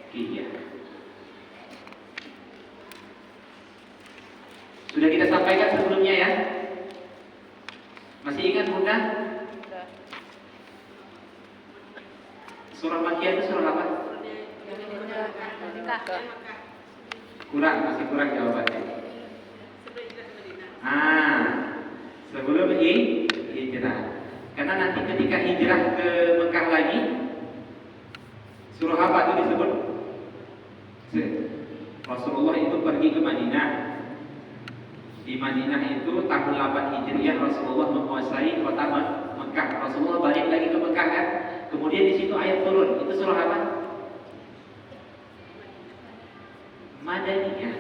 Makkiyah. Sudah kita sampaikan sebelumnya ya. Masih ingat Bunda? Surah Makkiyah itu surah apa? Masih kurang jawabannya. Sebelum hijrah. Karena nanti ketika hijrah ke Mekah lagi, surah apa itu disebut? Rasulullah itu pergi ke Madinah. Di Madinah itu tahun 8 Hijriah Rasulullah menguasai kota Mekah. Rasulullah balik lagi ke Mekah kan? Kemudian di situ ayat turun. Itu surah apa? Madaniyah.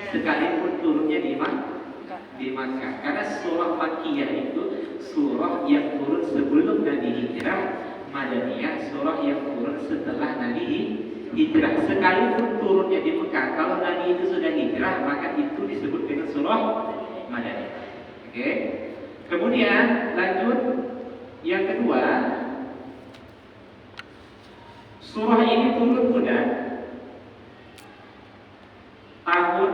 Sekalipun turunnya di Makkah. Karena surah Makkiyah itu surah yang turun sebelum Nabi hijrah. Madaniyah surah yang turun setelah Nabi hijrah. Sekalipun turunnya di Mekah, kalau Nabi itu sudah hijrah, maka itu disebut dengan surah Madaniyah. Oke. Kemudian lanjut yang kedua, surah ini turun pada tahun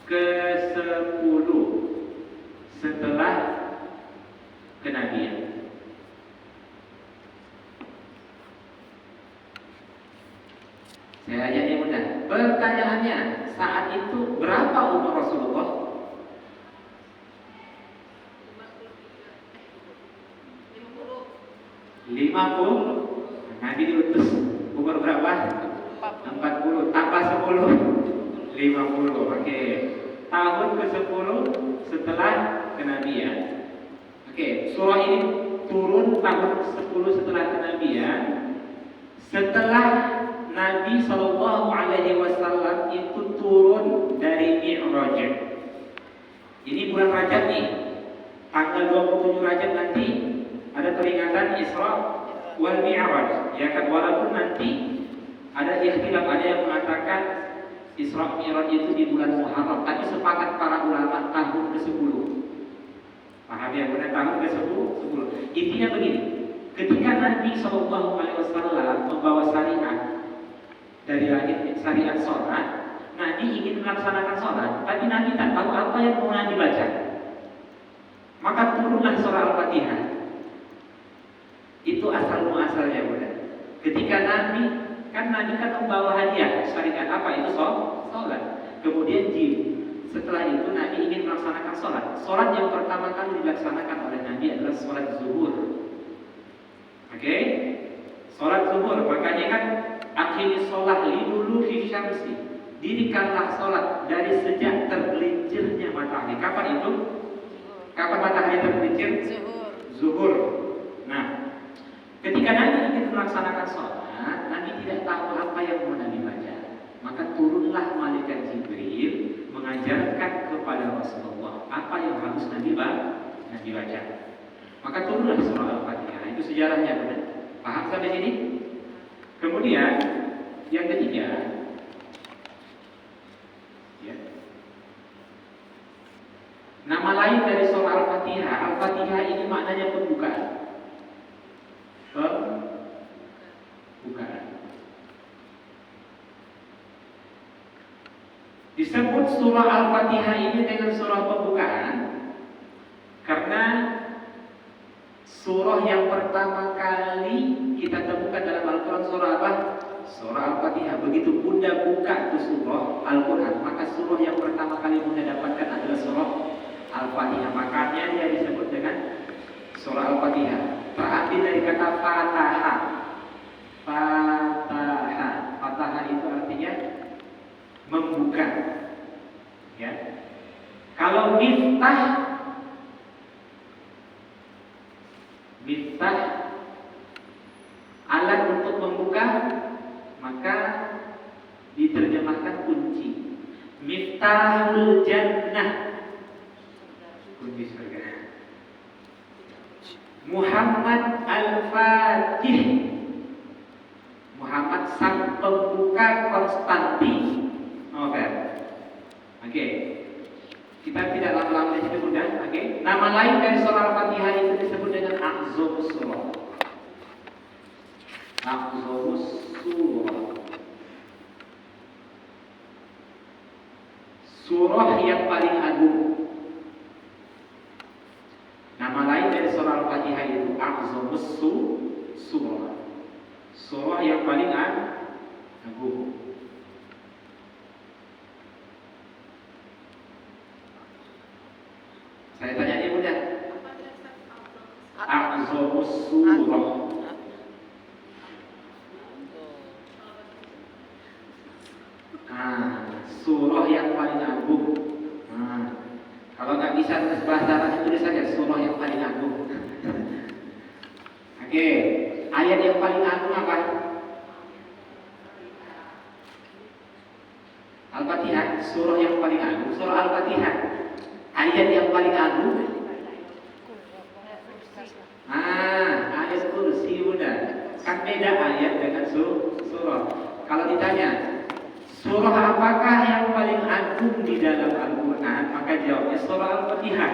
ke-10 setelah kenabian. Saya jadi mudah. Pertanyaannya, saat itu berapa umur Rasulullah? 50. Nabi diutus umur berapa? 40 tambah 10 50. Oke. Tahun ke-10 setelah kenabian. Oke, surah ini turun tahun 10 setelah kenabian. Setelah Nabi Shallallahu Alaihi Wasallam itu turun dari Mi'raj. Ini bulan Rajab nih, tanggal 27 Rajab nanti ada peringatan Isra wal Mi'raj. Ya kan, walaupun nanti ada ikhtilaf, ada yang mengatakan Isra Mi'raj itu di bulan Muharram, tapi sepakat para ulama tahun ke-10. Paham ya, benar, tahun ke-10. Intinya begini, ketika Nabi Shallallahu Alaihi Wasallam membawa syariat dari langit, syariat sholat, Nabi ingin melaksanakan sholat, tapi Nabi tak tahu apa yang mau Nabi baca. Maka turunlah surah Al-Fatihah. Itu asal muasalnya, bukan? Ketika Nabi kan membawa hadiah syariat apa itu sholat. Kemudian setelah itu Nabi ingin melaksanakan sholat. Sholat yang pertama kali dilaksanakan oleh Nabi adalah sholat zuhur. Oke? Sholat zuhur, makanya kan akhiri sholat liduluki syamsi, dirikanlah sholat dari sejak tergelincirnya matahari. Kapan itu? Kapan matahari tergelincir? Zuhur. Nah, ketika Nabi ingin melaksanakan sholat, Nabi tidak tahu apa yang mau Nabi baca. Maka turunlah malaikat Jibril mengajarkan kepada Rasulullah apa yang harus Nabi baca. Maka turunlah surah Al-Fatihah. Itu sejarahnya, benar? Paham sampai sini? Kemudian yang ketiga, ya, nama lain dari surah Al-Fatihah. Al-Fatihah ini maknanya pembukaan. Pembukaan. Disebut surah Al-Fatihah ini dengan surah pembukaan karena surah yang pertama kali kita temukan dalam Al-Quran surah apa? Surah Al-Fatihah. Begitu Bunda buka itu surah Al-Quran, maka surah yang pertama kali Bunda dapatkan adalah surah Al-Fatihah. Makanya dia disebut dengan surah Al-Fatihah. Terambil dari kata Fatahah. Fatahah itu artinya membuka. Ya. Kalau miftah alat untuk membuka, maka diterjemahkan kunci. Miftahul jannah, kunci surga. Muhammad al-Fatih, Muhammad sang pembuka Konstantinopel. Oke. Kita tidak lama-lama di situ, Bunda. Oke. Nama lain dari surah Al-Fatihah itu disebut dengan A'dzamus Surah. A'dzamus Surah. surah yang paling agung. Nama lain dari surah Al-Fatihah itu A'zamus Surah. Surah yang paling agung. Saya tanya ini mudah. A'zamus Surah. Surah yang paling agung. Kalau nggak bisa bahasa Arab tulis saja surah yang paling agung. Oke, ayat yang paling agung apa? Al-Fatihah, surah yang paling agung, surah Al-Fatihah. Ayat yang paling agung. Ayat kursi udah. Kan beda ayat dengan surah. Kalau ditanya, surah apakah yang paling agung di dalam Al-Quran? Maka jawabnya surah Al-Fatihah.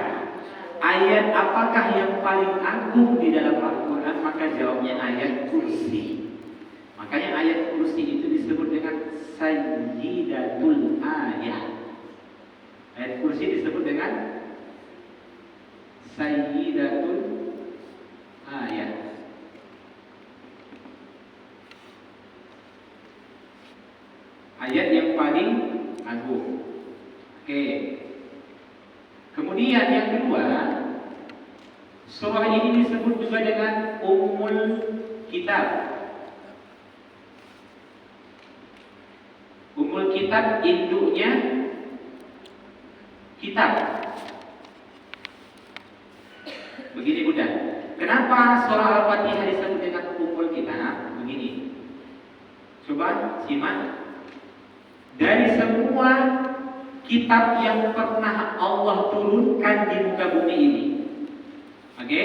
Ayat apakah yang paling agung di dalam Al-Quran? Maka jawabnya ayat kursi. Makanya ayat kursi itu disebut dengan sayyidatul ayat. Ayat kursi disebut dengan sayyidatul ayat. Ayat yang paling agung. Oke. Kemudian yang kedua, surah ini disebut juga dengan Ummul Kitab. Ummul Kitab induknya kitab. Begini mudah. Kenapa surah Al-Fatihah disebut dengan Ummul Kitab? Begini. Coba simak. Dari semua kitab yang pernah Allah turunkan di muka bumi ini, oke?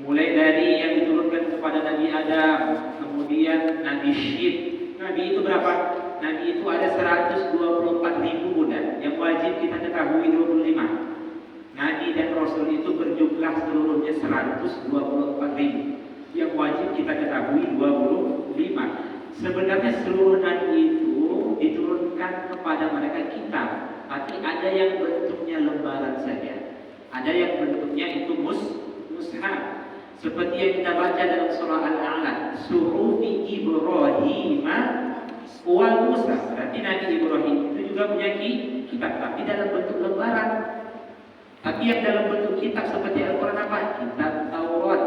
Mulai dari yang diturunkan kepada Nabi Adam, kemudian Nabi Syed. Nabi itu berapa? Nabi itu ada 124.000 budak. Yang wajib kita ketahui 25. Nabi dan Rasul itu berjumlah seluruhnya 124.000. Yang wajib kita ketahui 25. Sebenarnya seluruh Nabi itu diturunkan kepada mereka kitab, tapi ada yang bentuknya lembaran saja, ada yang bentuknya itu mushaf, seperti yang kita baca dalam surah Al-A'la, suhufi Ibrahim wa Musa. Berarti Nabi Ibrahim itu juga punya kitab, tapi dalam bentuk lembaran. Tapi yang dalam bentuk kitab seperti Al-Quran apa? Kitab Taurat,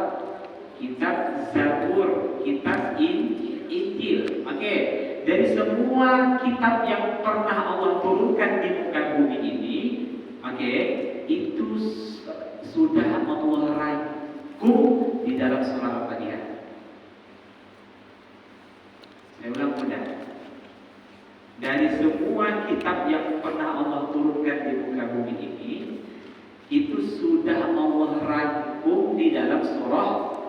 kitab Zabur, kitab Injil. Oke. Dari semua kitab yang pernah Allah turunkan di muka bumi ini, oke, itu sudah Allah rangkum di dalam surah Al-Fatihah. Saya ulang mudah. Dari semua kitab yang pernah Allah turunkan di muka bumi ini, itu sudah Allah rangkum di dalam surah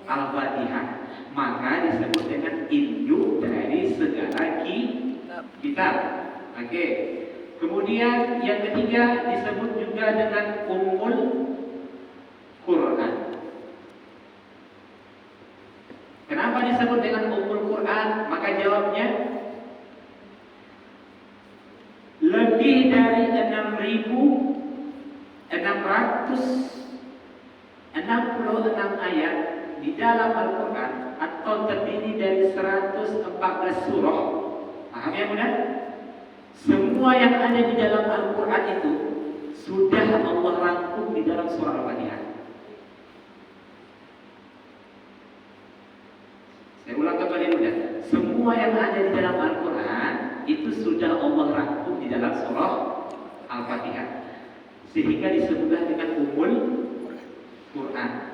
Al-Fatihah. Maka disebut dengan induk dari segala kitab. Oke. Kemudian yang ketiga disebut juga dengan Ummul Quran. Kenapa disebut dengan Ummul Quran? Maka jawabnya lebih dari 6.666 ayat di dalam Al-Quran, atau terdiri dari 114 surah. Paham ya mudah? Semua yang ada di dalam Al-Quran itu sudah Allah rangkum di dalam surah Al-Fatihah. Saya ulang kembali mudah. Semua yang ada di dalam Al-Quran itu sudah Allah rangkum di dalam surah Al-Fatihah, sehingga disebutlah dengan Ummul Quran.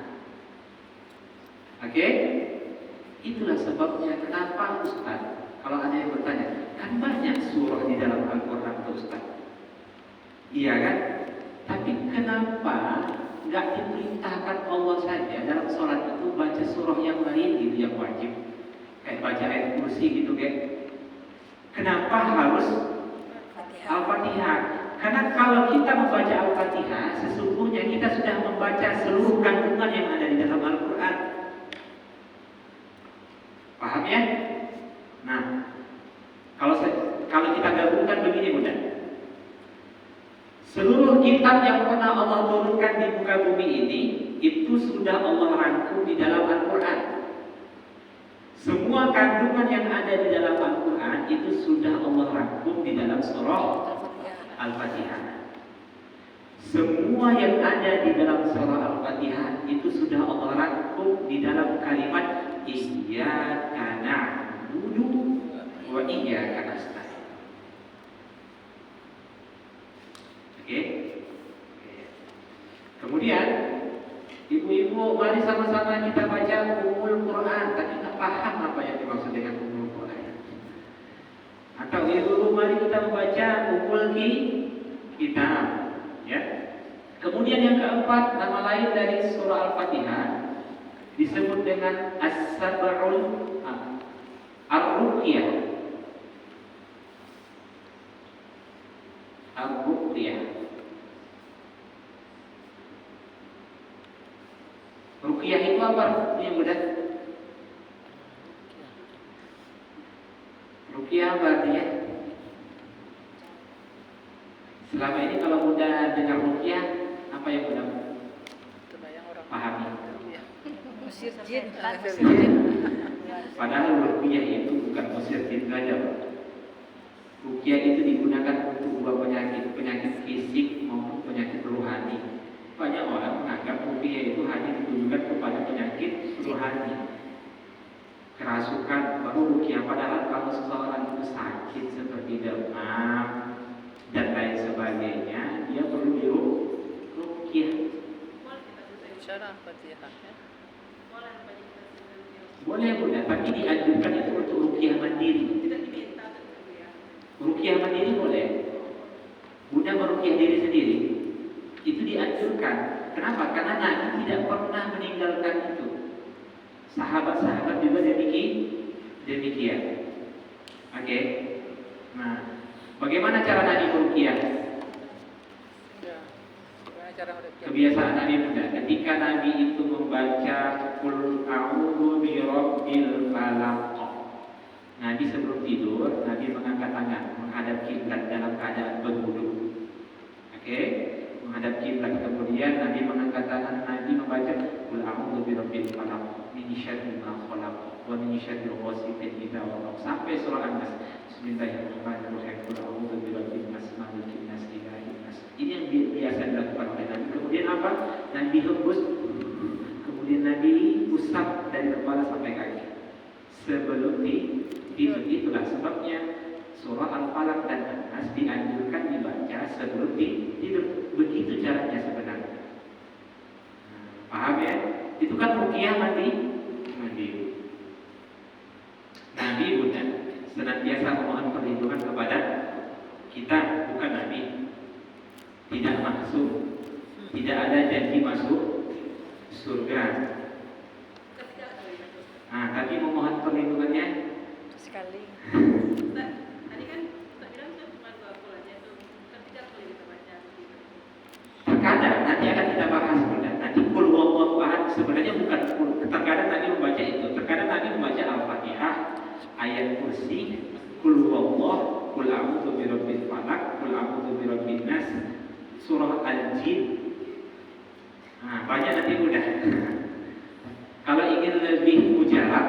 Oke? Itulah sebabnya kenapa Ustaz, kalau ada yang bertanya, kan banyak surah di dalam Al-Quran Ustaz. Iya kan? Tapi kenapa nggak diperintahkan Allah saja dalam sholat itu baca surah yang lain gitu yang wajib, kayak baca ayat kursi gitu kayak? Kenapa harus Al-Fatihah? Karena kalau kita membaca Al-Fatihah, sesungguhnya kita sudah membaca seluruh kandungan yang ada di dalam Al-Quran. Paham ya? Nah, kalau kita gabungkan begini mudah. Seluruh kitab yang pernah Allah turunkan di muka bumi ini itu sudah Allah rangkum di dalam Al-Quran. Semua kandungan yang ada di dalam Al-Quran itu sudah Allah rangkum di dalam surah Al-Fatihah. Semua yang ada di dalam surah Al-Fatihah itu sudah Allah rangkum di dalam kalimat Iyyaka na'budu wa iyyaka nasta'in. Oke? Kemudian ibu-ibu, mari sama-sama kita baca Ummul Quran. Tapi nggak paham apa yang dimaksud dengan Ummul Quran. Atau ibu-ibu, mari kita membaca Ummul Kitab. Ya. Kemudian yang keempat, nama lain dari surah Al-Fatihah disebut dengan As-Sab'ul Ar-Ruqyah. Ar-Ruqyah. Ruqyah itu apa yang mudah? Ruqyah apa artinya? Selama ini kalau mudah dengar ruqyah, apa yang mudah pahami? Usir jin. Padahal ruqyah itu bukan usir jin saja. Ruqyah itu digunakan untuk dua penyakit fisik maupun penyakit rohani. Banyak orang menganggap ruqyah itu hanya ditujukan kepada penyakit rohani, kerasukan baru ruqyah. Padahal kalau seseorang itu sakit seperti demam dan lain sebagainya, dia perlu diruqyah. Boleh, tapi dianjurkan itu untuk ruqyah mandiri. Ruqyah mandiri boleh. Bunda meruqyah diri sendiri, itu dianjurkan. Kenapa? Karena Nabi tidak pernah meninggalkan itu. Sahabat-sahabat juga demikian. Oke. Nah, bagaimana cara Nabi meruqyah? Kebiasaan Nabi Bunda, ketika Nabi itu membaca Qul a'udzu birabbil falaq, Nabi sebelum tidur, Nabi mengangkat tangan menghadap kiblat dalam keadaan berwudu. Oke, menghadap kiblat. Kemudian Nabi mengangkat tangan, Nabi membaca Qul a'udzu birabbil falaq min syarri ma khalaq wa min syarri ghasiqin idza waqab sampai surah An-Nas. Bismillahirrahmanirrahim. Qul a'udzu birabbin nas, malikin nas, ilahin nas. Ini yang biasa dilakukan oleh Nabi. Kemudian apa? Nabi hembus, kemudian Nabi usap dari kepala sampai kaki sebelum tidur. Itulah sebabnya surah Al-Falaq dan An-Nas dianjurkan dibaca sebelum tidur. Begitu caranya sebenarnya. Paham ya? Itu kan ruqyah mandiri. Nabi Bunda senantiasa memohon perlindungan kepada kita, bukan Nabi. Tidak masuk, tidak ada janji masuk surga. Tapi memohon perlindungannya Sekali. Tadi kan tak bilang cuma 2 aja tuh. Kan 3 kali kita baca begitu. terkadang nanti akan kita bahas Bunda. Nanti Qul huwallahu ahad sebenarnya bukan terkadang Nabi membaca itu. Terkadang Nabi membaca Al-Fatihah, ayat kursi, Qul huwallahu, Qul a'udzu birabbil falaq, Qul a'udzu birabbin nas, surah Al-Jin. Banyak nanti Bunda. Kalau ingin lebih mujarab,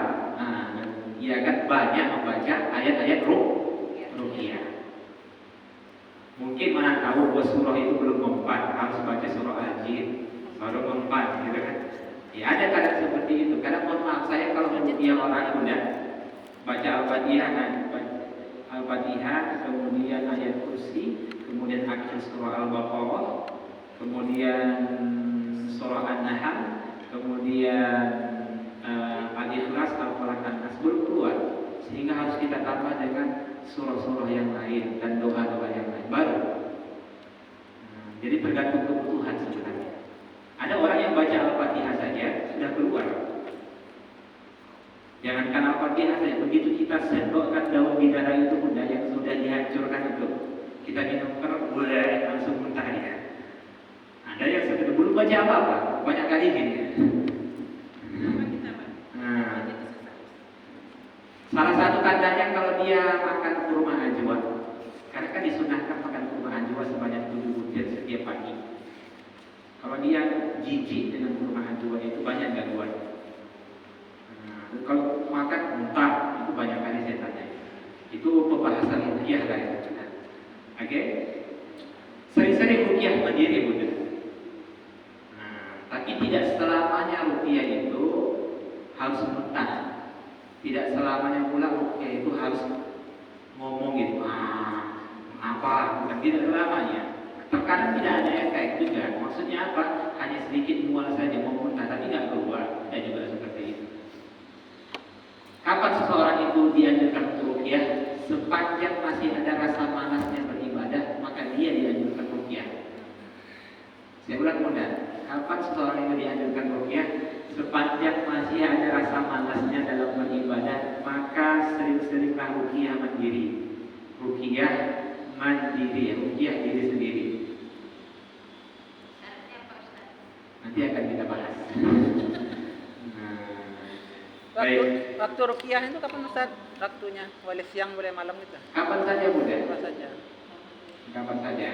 ya kan banyak membaca ayat-ayat ruqyah. Mungkin mana tahu bahwa surah itu belum mempan, harus baca surah Al-Jin baru mempan, gitu kan? Ya ada kadang seperti itu. Kadang mohon maaf saya kalau meruqyah orang Bunda baca Al-Fatihah, kemudian ayat kursi, kemudian akhir surah Al-Baqarah, kemudian surah An-Nahl, kemudian Al-Ikhlas, Al-Falaq, An-Nas belum keluar, sehingga harus kita tambah dengan surah-surah yang lain dan doa-doa yang lain baru. Jadi tergantung kebutuhan sebenarnya. Ada orang yang baca Al-Fatihah saja sudah keluar. Jangankan Al-Fatihah saja, begitu kita sendokkan daun bidara itu Bunda yang sudah dihancurkan itu, kita minum boleh langsung muntah dia. Ada yang sudah belum baca apa-apa, banyak kali gini. Salah satu tandanya kalau dia makan kurma ajwa, Karena kan disunahkan makan kurma ajwa sebanyak 7 butir setiap pagi. Kalau dia jijik dengan kurma ajwa itu banyak gangguan. Kalau makan muntah itu banyak kali setannya. Itu pembahasan ruqyah lah ya. Oke? Sering-sering ruqyah mandiri Bunda. Tapi tidak selamanya ruqyah itu harus muntah. Tidak selamanya pula ruqyah itu harus ngomong gitu. Apa? Bukan tidak selamanya. Terkadang tidak ada efek juga. Maksudnya apa? Hanya sedikit mual saja mau muntah tapi nggak keluar. Dan juga seperti itu. Kapan seseorang itu dianjurkan untuk ruqyah? Sepanjang masih ada rasa malasnya beribadah, maka dia dianjurkan ruqyah. Saya ulang Bunda, kapan seseorang itu dianjurkan ruqyah? Sepanjang masih ada rasa malasnya dalam beribadah, maka sering-seringlah ruqyah mandiri. Ruqyah mandiri, ruqyah diri sendiri. Nanti akan kita bahas. Waktu ruqyah itu kapan Ustaz? Waktunya boleh siang boleh malam gitu? Kapan saja Bunda? Kapan saja? Kapan saja.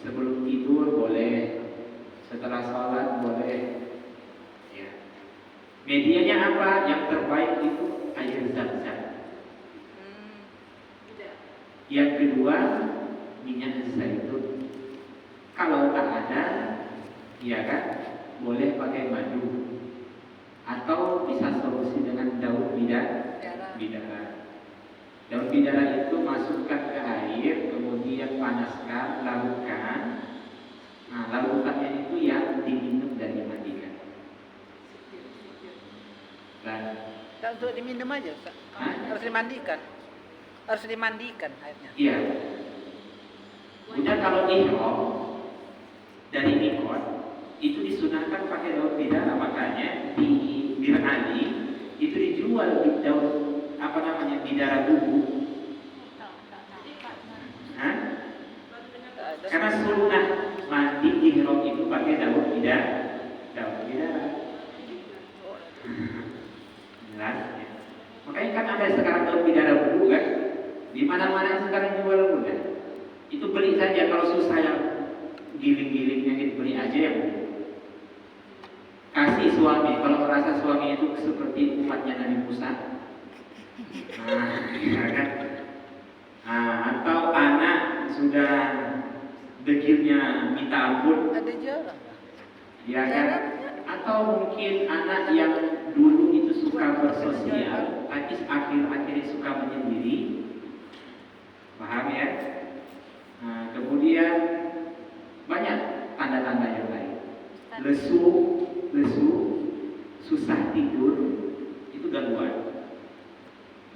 Sebelum tidur boleh, setelah sholat boleh. Ya. Medianya apa? Yang terbaik itu air zam-zam. Yang kedua minyak zaitun. Kalau tak ada, ya kan, boleh pakai madu. Atau bisa solusi dengan daun bidara. Daun bidara itu masukkan ke air, kemudian panaskan, larutkan. Nah, larutannya itu yang diminum dan dimandikan. Dan Untuk diminum aja Ustaz? Hah? Harus dimandikan? Harus dimandikan airnya? iya. Kemudian kalau ihram dari mikot itu disunahkan pakai daun bidara, makanya di Bir Ali itu dijual di daun apa namanya bidara bubuk. Hah? Karena sunnah mandi ihram itu pakai daun bidara. Jelas ya. Makanya kan ada sekarang daun bidara bubuk kan? Di mana-mana sekarang jual udah. Itu beli saja, kalau susah yang giling-gilingnya gitu beli aja yang kasih suami, kalau merasa suami itu seperti umatnya Nabi Musa. Ya kan? Atau anak sudah degilnya minta ampun, Ada jarang. ya kan? Atau mungkin anak yang dulu itu suka bersosial, tapi akhir-akhir suka menyendiri, paham ya? Kemudian banyak tanda-tanda yang lain. Lesu, susah tidur, itu gangguan.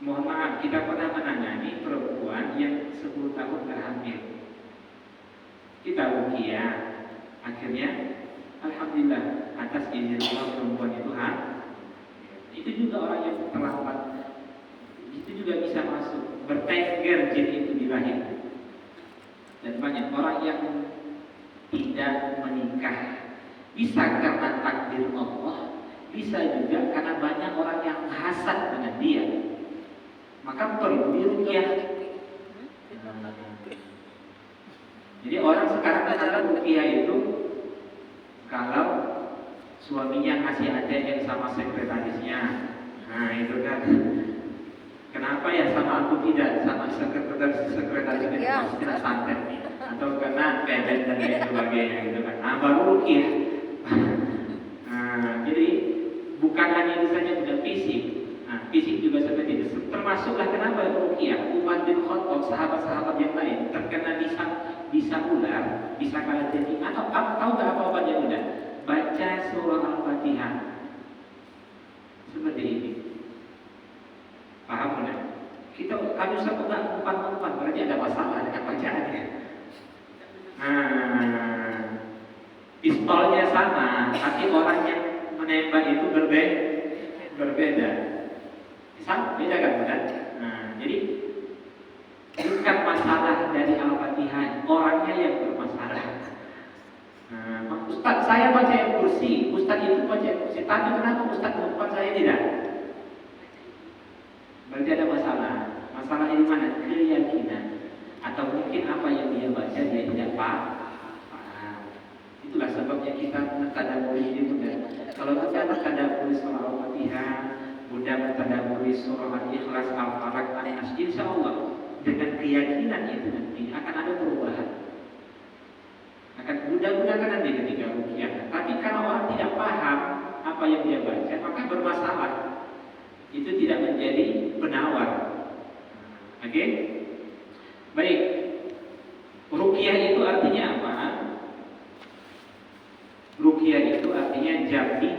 Mohon maaf, kita pernah menangani perempuan yang 10 tahun terhamil. Kita ruqyah, akhirnya alhamdulillah atas izin Allah perempuan itu itu juga orang yang terlambat, itu juga bisa masuk bertengger jin itu di rahim. Dan banyak orang yang tidak menikah, bisa karena takdir Allah, bisa juga karena banyak orang yang hasad dengan dia, maka perlu diruqyah. Jadi orang sekarang cara ruqyah itu kalau suaminya ngasih ATM sama sekretarisnya, nah itu kan, kenapa ya sama aku tidak, sama sekretarisnya Ya. maksudnya santet atau kena pedet dan lain sebagainya gitu kan. Baru ruqyah. Jadi bukan hanya itu saja, bukan fisik. Fisik juga seperti itu. Termasuklah kenapa ruqyah Umar bin Khattab, sahabat-sahabat yang lain terkena bisa ular, bisa kalah jadi, atau tahu nggak apa obatnya udah? Baca surah Al-Fatihah. Seperti ini. Paham udah? Kami usah pegang umpan-umpan, berarti ada masalah dengan bacaannya. Pistolnya sama, tapi orang yang menembak itu berbeda. Sama, beda kan bukan? Jadi bukan masalah dari Al-Fatihah, orangnya yang bermasalah. Ustaz, saya baca yang kursi, Ustaz itu baca yang kursi, tapi kenapa Ustaz umpan saya tidak? Berarti ada masalah. Masalah ini mana? Keyakinan. atau mungkin apa yang dia baca dia tidak paham. Itulah sebabnya kita mentadabburi ini Bunda. Kalau kita mentadabburi surah Al-Fatihah, Bunda mentadabburi surah Al-Ikhlas, Al-Falaq, An-Nas, insya Allah dengan keyakinan itu nanti akan ada perubahan. Akan mudah-mudahan nanti ketika ruqyah. Tapi kalau orang tidak paham apa yang dia baca, maka bermasalah. Itu tidak menjadi penawar. Oke? Baik. Ruqyah itu artinya apa? Ruqyah itu artinya jambi.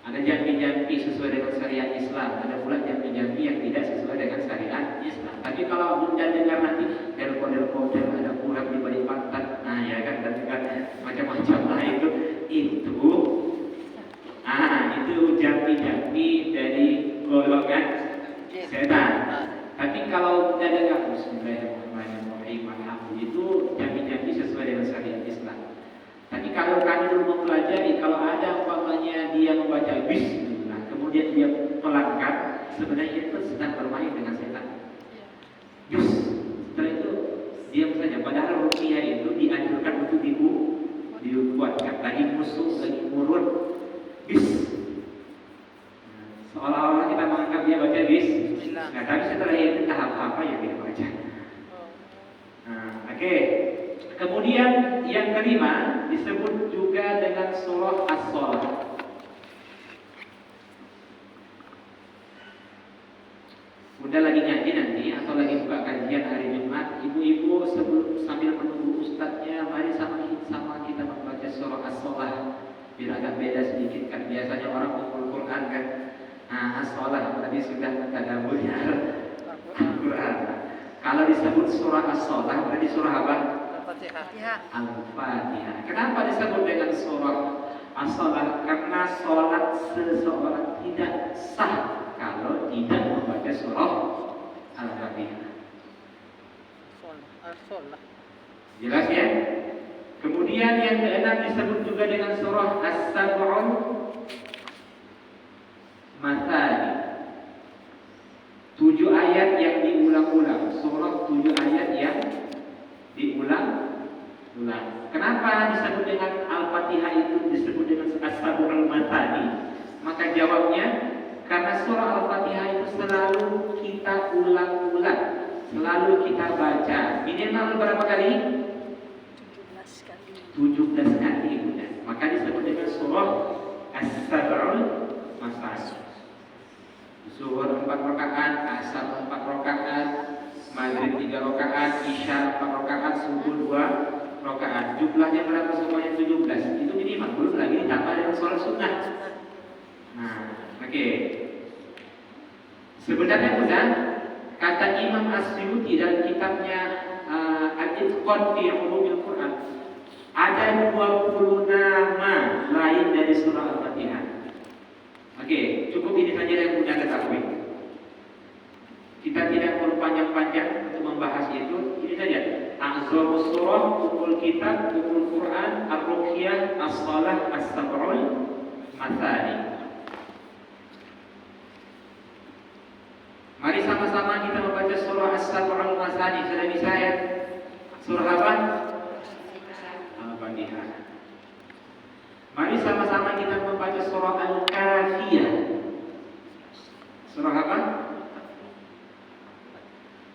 Ada jambi-jambi sesuai dengan syariat Islam, ada pula jambi-jambi yang tidak sesuai dengan syariat Islam. Tapi kalau Bunda dengar nanti delpon ada kurang di balik pantat, nah ya kan, dan juga macam-macam lah itu jambi-jambi dari golongan setan. Tapi kalau Bunda dengar Bismillahirrahmanirrahim, itu jambi-jambi sesuai dengan syariat Islam. Tapi kalau kami dulu mempelajari, kalau ada umpamanya dia membaca Bismillah, kemudian dia melanggar, sebenarnya itu sedang bermain dengan setan. Setelah itu diam saja. Padahal ruqyah itu dianjurkan untuk dikuatkan. Lagi musuh, lagi murun, seolah-olah kita menganggap dia baca Bismillah. Nah, tapi setelah itu tahap apa yang dia baca? Oke. Kemudian yang kelima disebut juga dengan surah As-Salah. Bunda lagi ngaji nanti atau lagi buka kajian hari Jumat, ibu-ibu sambil menunggu ustadznya, mari sama kita membaca surah As-Salah. Biar agak beda sedikit kan, biasanya orang mengumpul Quran kan. Nah, As-Salah tadi sudah mentadabburi Al-Quran. Kalau disebut surah As-Salah berarti surah apa? Al-Fatihah. Kenapa disebut dengan surah As-Salah? Karena sholat seseorang tidak sah kalau tidak membaca surah Al-Fatihah. Jelas ya? Kemudian yang keenam disebut juga dengan surah As-Sab'ul Mathani. 7 ayat yang diulang-ulang. Surah 7 ayat yang diulang-ulang. Kenapa disebut dengan Al-Fatihah itu disebut dengan As-Sab'ul Mathani? Maka jawabnya karena surah Al-Fatihah itu selalu kita ulang-ulang, selalu kita baca. Minimal berapa kali? 17 kali. Maka disebut dengan surah As-Sab'ul Mathani. Zuhur 4 rakaat, Asar 4 rakaat, Maghrib 3 rakaat, Isya 4 rakaat, Subuh 2 rakaat. Jumlahnya berapa semuanya? 17. Itu minimal, belum lagi ditambah dengan sholat sunnah. Nah, oke. Sebenarnya Bunda, kata Imam As-Suyuti dalam kitabnya Al-Itqan fi Ulumil Quran, ada 20 nama lain dari surah Al-Fatihah. Oke, cukup ini saja yang Bunda ketahui. Kita tidak perlu panjang-panjang untuk membahas itu. Ini saja. A'zamus surah, Ummul Kitab, Ummul Quran, Ar-Ruqyah, As-Salah, As-Sab'ul Mathani. Mari sama-sama kita membaca surah As-Sab'ul Mathani. Sudah bisa ya? Surah apa? Al-Fatihah. Mari sama-sama kita membaca surah Al-Kafiyah. Surah apa?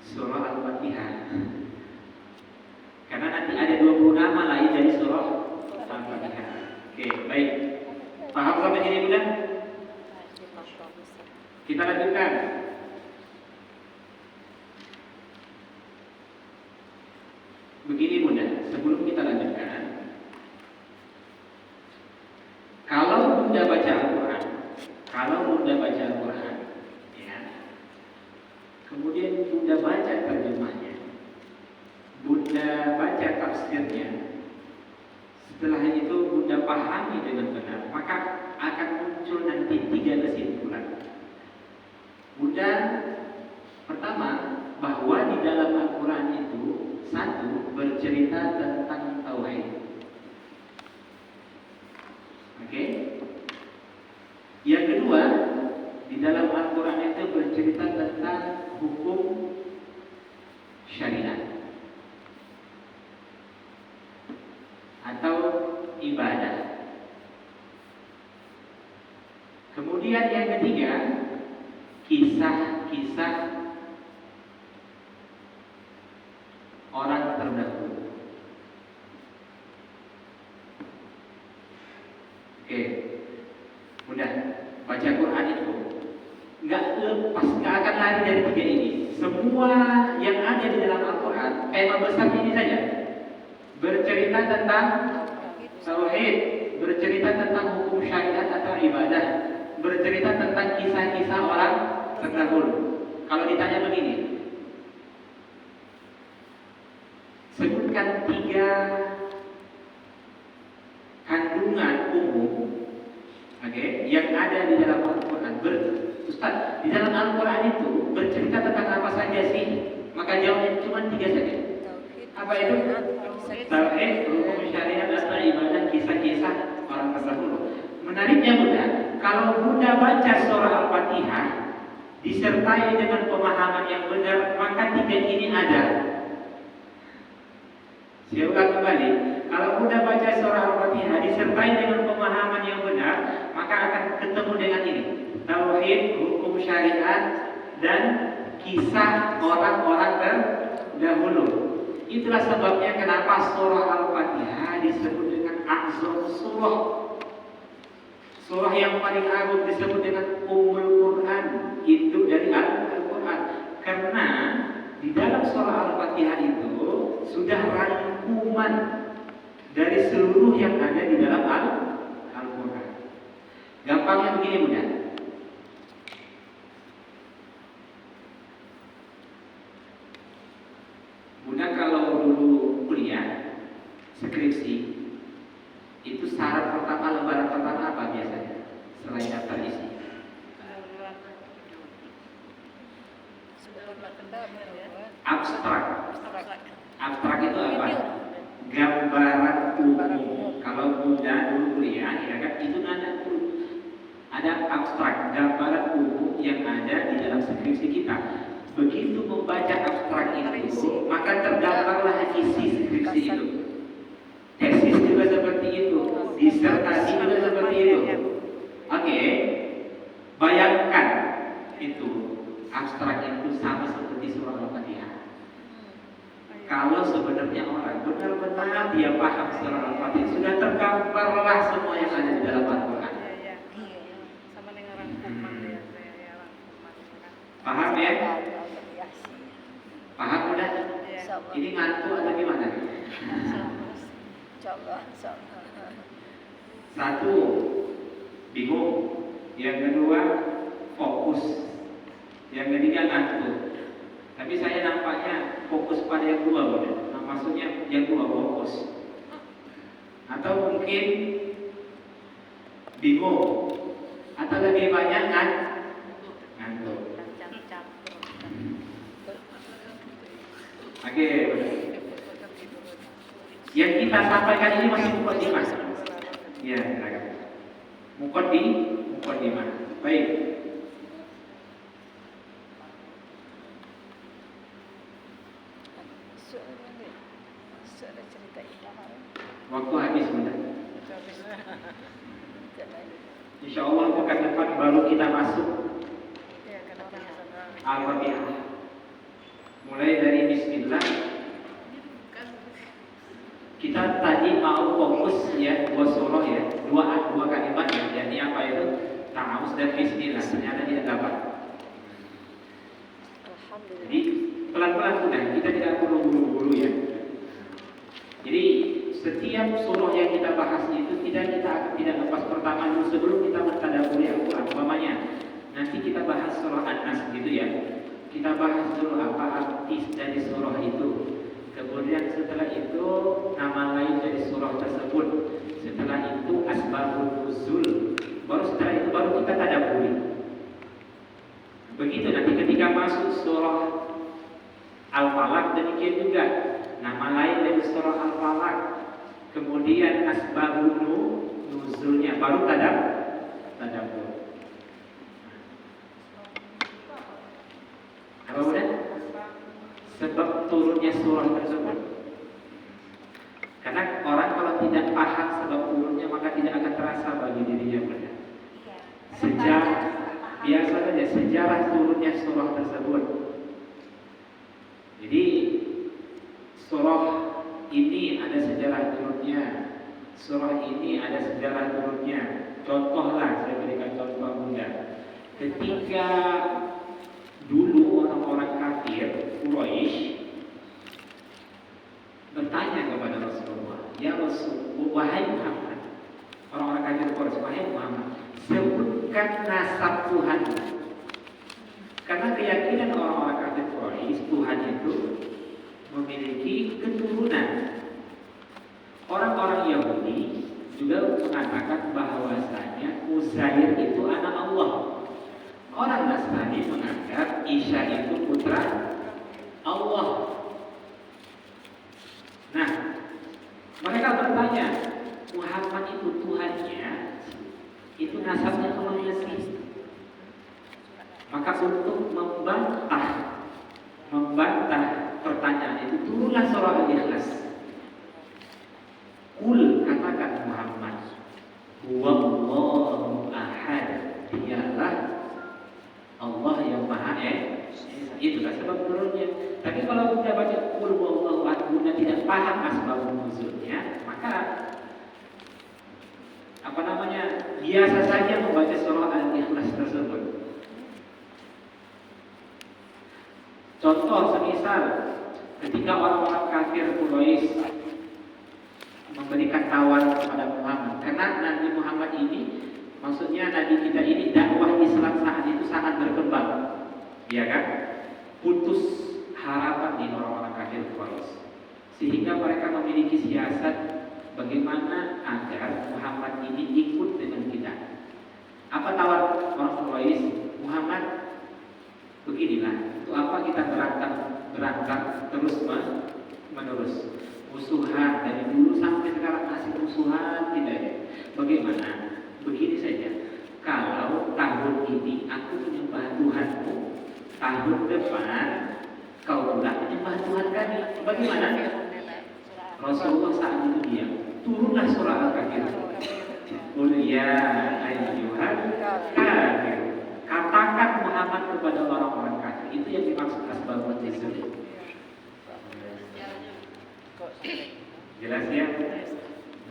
Surah Al-Fatihah. Karena nanti ada 20 nama lain dari surah Al-Fatihah. Oke, baik. Paham sampai sini Bunda? Kita lanjutkan. Begini Bunda, sebelum kita lanjutkan, kalau Bunda baca Al-Quran, ya, kemudian Bunda baca terjemahnya, Bunda baca tafsirnya, setelah itu Bunda pahami dengan benar, maka akan muncul nanti 3 kesimpulan. Bunda pertama, bahwa di dalam Al-Quran itu satu bercerita tentang tauhid. Oke. Yang kedua, di dalam Al-Quran itu bercerita tentang hukum syariat atau ibadah. Kemudian yang ketiga, kisah-kisah orang terdahulu. Oke, mudah. Baca Quran itu nggak lepas, nggak akan lari dari tiga ini. Semua yang ada di dalam Al-Quran, tema besar ini saja. Bercerita tentang tauhid, bercerita tentang hukum syariat atau ibadah, bercerita tentang kisah-kisah orang terdahulu. Kalau ditanya begini, sebutkan 3 kandungan umum, yang ada di dalam Al-Quran. Ustaz, di dalam Al-Quran itu bercerita tentang apa saja sih? Maka jawabnya cuma 3 saja. Apa itu? Tauhid, hukum syariat atau ibadah, kisah-kisah orang terdahulu. Menariknya Bunda, kalau Bunda baca surah Al-Fatihah disertai dengan pemahaman yang benar, maka 3 ini ada. Saya ulang kembali, kalau Bunda baca surah Al-Fatihah disertai dengan pemahaman yang benar, maka akan ketemu dengan ini: tauhid, hukum syariat, dan kisah orang-orang terdahulu. Itulah sebabnya kenapa surah Al-Fatihah disebut dengan a'zam surah. Surah yang paling agung disebut dengan Ummul Quran, itu dari Al-Quran. Karena di dalam surah Al-Fatihah itu sudah rangkuman dari seluruh yang ada di dalam Al-Quran. Gampangnya begini Bunda. Bunda kalau dulu kuliah skripsi itu syarat pertama, lembaran pertama apa biasanya selain daftar isi? Abstrak. Abstrak itu apa? Gambaran umum. Kalau Bunda dulu kuliah, ya kan, itu ada abstrak, gambaran umum yang ada di dalam skripsi kita. Begitu membaca abstrak itu, maka tergambarlah isi skripsi itu. Tesis juga seperti itu, disertasi juga seperti itu. Oke, bayangkan itu abstrak itu sama seperti surah Al-Fatihah. Kalau sebenarnya orang benar-benar dia paham surah Al-Fatihah, sudah tergambarlah semua yang ada di dalam Al-Quran. Sama dengan rangkuman ya, rangkuman. Paham ya? Paham udah? Ini ngantuk atau gimana? Satu, bingung. Yang kedua, fokus. Yang ketiga, ngantuk. Tapi saya nampaknya fokus pada yang dua, Bunda. Nah, maksudnya yang dua fokus. Atau mungkin bingung. Atau lebih banyak ngantuk. Oke. Yang kita sampaikan ini masih mukadimah. Ya, silakan. Mukadimah. Baik. Waktu habis Bunda. Insya Allah pekan depan baru kita masuk Al-Fatihah. Mulai dari Bismillah. Kita tadi mau fokus ya, 2 surah ya, 2 kalimat ya. Jadi apa itu? Ta'awuz dan Bismillah. Ternyata tidak dapat. Jadi pelan-pelan Bunda, kita tidak perlu buru-buru ya. Jadi setiap surah yang kita bahas itu kita tidak lepas pertama dulu sebelum kita mentadabburi Al-Quran. Umpamanya nanti kita bahas surah An-Nas gitu ya. Kita bahas dulu apa arti dari surah itu. Kemudian setelah itu nama lain dari surah tersebut. Setelah itu asbabun nuzul. Setelah itu baru kita tadabburi. Begitu nanti ketika masuk surah Al-Falaq demikian juga. Nama lain dari surah Al-Falaq. Kemudian asbabun nuzulnya baru tadabbur. turunnya surah tersebut. Karena orang kalau tidak paham sebab turunnya maka tidak akan terasa bagi dirinya benar. Sejarah biasa saja sejarah turunnya surah tersebut. Jadi surah ini ada sejarah turunnya, surah ini ada sejarah turunnya. Contohlah, saya berikan contoh mudah. Ketika dulu orang-orang kafir Quraisy bertanya kepada Rasulullah, ya Rasul, wahai Muhammad, orang-orang kafir Quraisy, wahai Muhammad, sebutkan nasab Tuhan. Karena keyakinan orang-orang kafir Quraisy, Tuhan itu memiliki keturunan. Orang-orang Yahudi juga mengatakan bahwasanya Uzair itu anak Allah. Orang Nasrani menganggap Isa itu putra Allah. Nah, mereka bertanya, Muhammad itu Tuhannya, itu nasabnya kemana sih? Maka untuk membantah pertanyaan itu, turunlah surah Al-Ikhlas. Kul, katakan Muhammad, huwallahu ahad, dialah Allah yang maha itulah sebab turunnya. Tapi kalau kita baca kul huwallahu ahad, kita tidak paham asbab nuzulnya, maka biasa saja membaca surah Al-Ikhlas tersebut. Contoh semisal ketika orang-orang kafir Quraisy memberikan tawaran kepada Muhammad, karena Nabi Muhammad ini, maksudnya Nabi kita ini dakwah Islam saat itu sangat berkembang, ya kan? Putus harapan di orang-orang kafir Quraisy, sehingga mereka memiliki siasat bagaimana agar Muhammad ini ikut dengan kita. Apa tawaran orang Quraisy? Muhammad, beginilah, untuk apa kita berangkat terus menerus musuhan dari dulu sampai sekarang masih musuhan, tidak ya? Bagaimana? Begini saja, kalau tahun ini aku menyembah Tuhanmu, tahun depan kau pula menyembah Tuhan kami. Bagaimana? Rasulullah saat itu diam. Turunlah surah Al-Kafirun. Qul ya ayyuhal kafir. Katakan Muhammad kepada orang-orang kafir. Itu yang dimaksud asbabun nuzul. Jelas ya?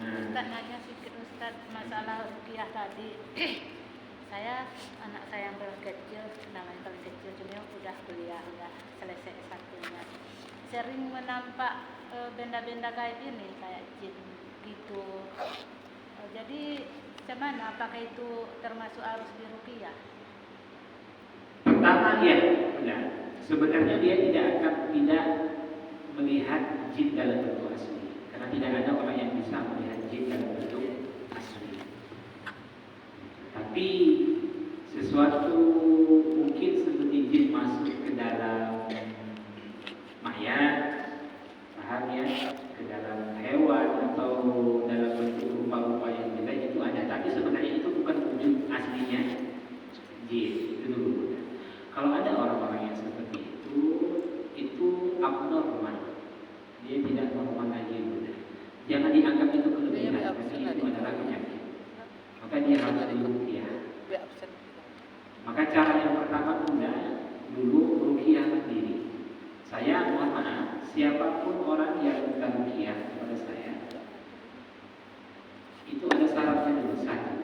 Ustaz nanya sedikit Ustaz masalah ruqyah tadi. Anak saya yang paling kecil, namanya paling kecil cuma udah kuliah, udah selesai S1-nya. Sering menampak benda-benda gaib ini kayak jin gitu. Jadi gimana? Apakah itu termasuk harus diruqyah? Pertama ya, benar. Sebenarnya dia tidak melihat jin dalam bentuk asli, karena tidak ada orang yang bisa melihat jin dalam bentuk asli. Tapi sesuatu mungkin seperti jin masuk ke dalam mayat, paham ya, ke dalam hewan atau dalam bentuk rupa-rupa yang beda, itu ada. Tapi sebenarnya itu bukan wujud aslinya jin. Itu dulu. Kalau ada orang-orang yang seperti itu abnormal. Dia tidak normal lagi. Jangan dianggap itu kelebihan, karena itu adalah penyakit. Maka dia harus diruqyah. Maka cara yang pertama dulu ruqyah sendiri. Saya mohon maaf, siapapun orang yang minta ruqyah kepada saya, itu ada syaratnya dulu. Satu,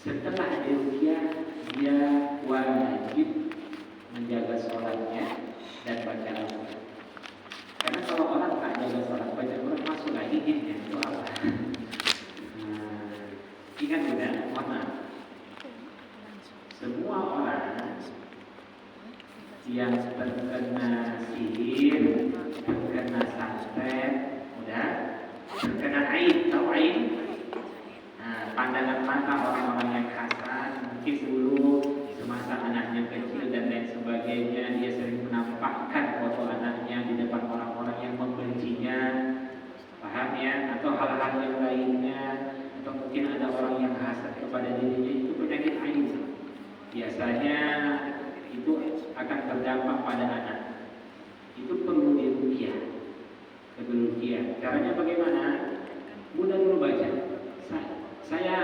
setelah diruqyah dia wajib menjaga sholatnya dan baca Al-Quran. Karena kalau orang tak jaga sholat, baca Al-Quran, masuk lagi jinnya, itu apa? Ingat juga, mohon maaf, semua orang yang terkena sihir, terkena santet, terkena aib, tahu aib? Pandangan mata orang-orang yang kasar, mungkin dulu semasa anaknya kecil dan lain sebagainya, dia sering menampakkan foto anaknya di depan orang-orang yang membencinya, paham ya? Atau hal-hal yang lainnya, atau mungkin ada orang yang hasad kepada dirinya, itu penyakit aib. Biasanya itu akan berdampak pada anak. Itu perlu Iya, caranya bagaimana? Bunda dulu baca. Saya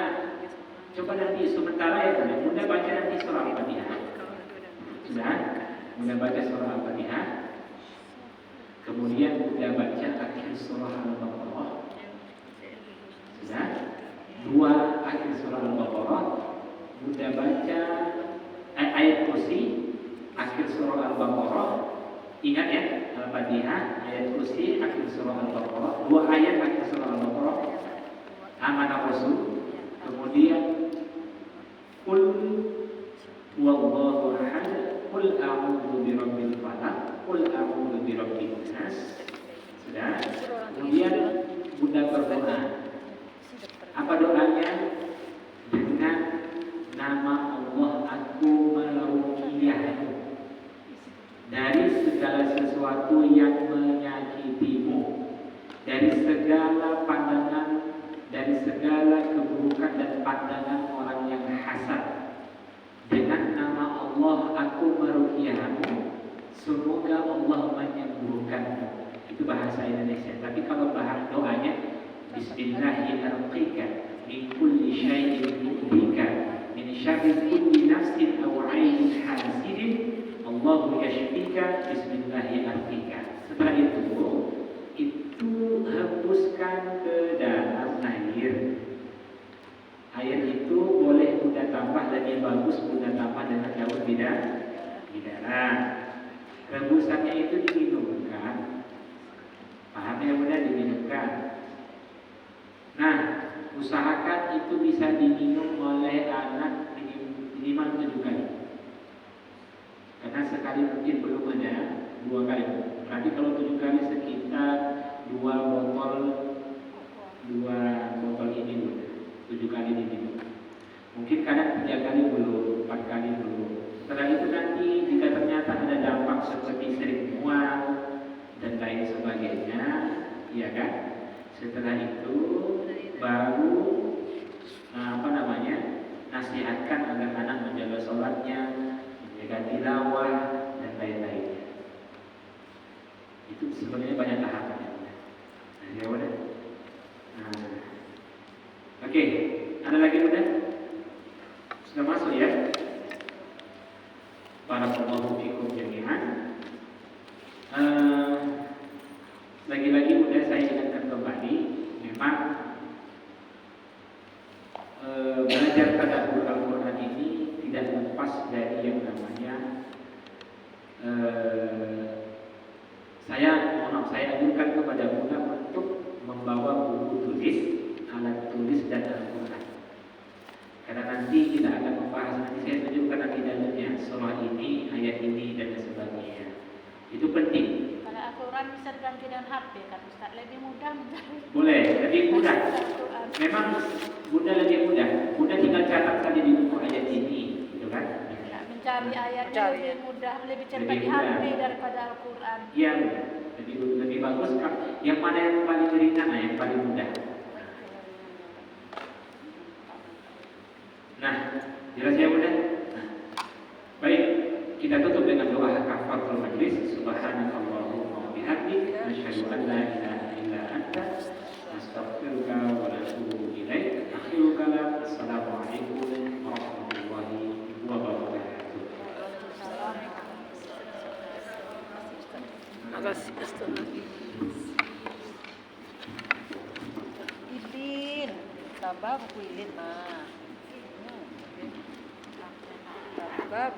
coba nanti sementara ya, Bunda baca nanti surah Al-Fatihah. Sudah? Bunda baca surah Al-Fatihah. Kemudian Bunda baca akhir surah Al-Baqarah. Sudah? 2 akhir surah Al-Baqarah. Bunda baca ayat kursi akhir surah Al-Baqarah. Ingat ya, Al-Fatihah, ayat kursi akhir surah Al-Baqarah. 2 ayat akhir surah Al-Baqarah. Amanah Rasul. Kemudian Qul huwallahu ahad, Qul a'udzu birabbil falaq, Qul a'udzu birabbin nas. Sudah? Kemudian Bunda berdoa. Apa doanya? Dengan nama Allah aku meruqyahmu dari segala sesuatu yang menyakitimu, dari segala pandangan, dari segala keburukan dan pandangan orang yang hasad. Dengan nama Allah aku meruqyahmu, semoga Allah menyembuhkanmu. Itu bahasa Indonesia. Tapi kalau bahasa doanya, Bismillahirrahmanirrahim, min kulli syai'in yu'dika, min syarri kulli nafsin aw 'ainin hasidin, Allahu yashfika, Bismillahirrahmanirrahim. Setelah itu hembuskan ke dalam air. Air itu boleh Bunda tambah, lebih bagus Bunda tambah dengan daun bidara. Rebusannya itu diminumkan. Paham ya Bunda, diminumkan. Nah, usahakan itu bisa diminum oleh anak minimal 7 kali. Karena sekali mungkin belum ada, 2 kali. Berarti kalau 7 kali sekitar 2 botol ini Bunda. 7 kali diminum. Mungkin kadang 3 kali belum, 4 kali belum. Setelah itu nanti jika ternyata ada dampak seperti sering mual dan lain sebagainya, ya kan? Setelah itu baru nasihatkan agar anak menjaga sholatnya, menjaga tilawah dan lain-lainnya. Itu sebenarnya banyak tahapannya. Ya udah. Oke, ada lagi Bunda? Sudah masuk ya? Barakallahu fikum jami'an. Lagi-lagi Bunda saya ingatkan kembali, memang belajar tadabbur Al-Quran ini tidak lepas dari yang namanya saya anjurkan kepada Bunda untuk membawa buku tulis, alat tulis dan Al-Quran. Karena nanti kita akan membahas, nanti saya tunjukkan nanti dalamnya surah ini, ayat ini dan sebagainya. Itu penting. Kalau Al-Quran bisa diganti dengan HP kan Ustaz, lebih mudah mencari. Boleh, lebih mudah. Memang Bunda lebih mudah. Bunda tinggal catat saja di buku ayat ini, gitu kan? Mencari ayatnya lebih mudah, lebih cepat Lebih di mudah. HP daripada Al-Quran. Iya, lebih bagus kan? Yang mana yang paling ringan, yang paling mudah? Nah, jelas ya Bunda? Nah, baik, kita tutup dengan doa kafaratul majlis. Subhanakallahumma wa bihamdika, asyhadu an la ilaha illa anta, astaghfiruka wa atubu ilaik. Akhirul kalam, assalamualaikum warahmatullahi wabarakatuh. Terima kasih Ustaz. Idin, tambah buku Idin mah. Tambah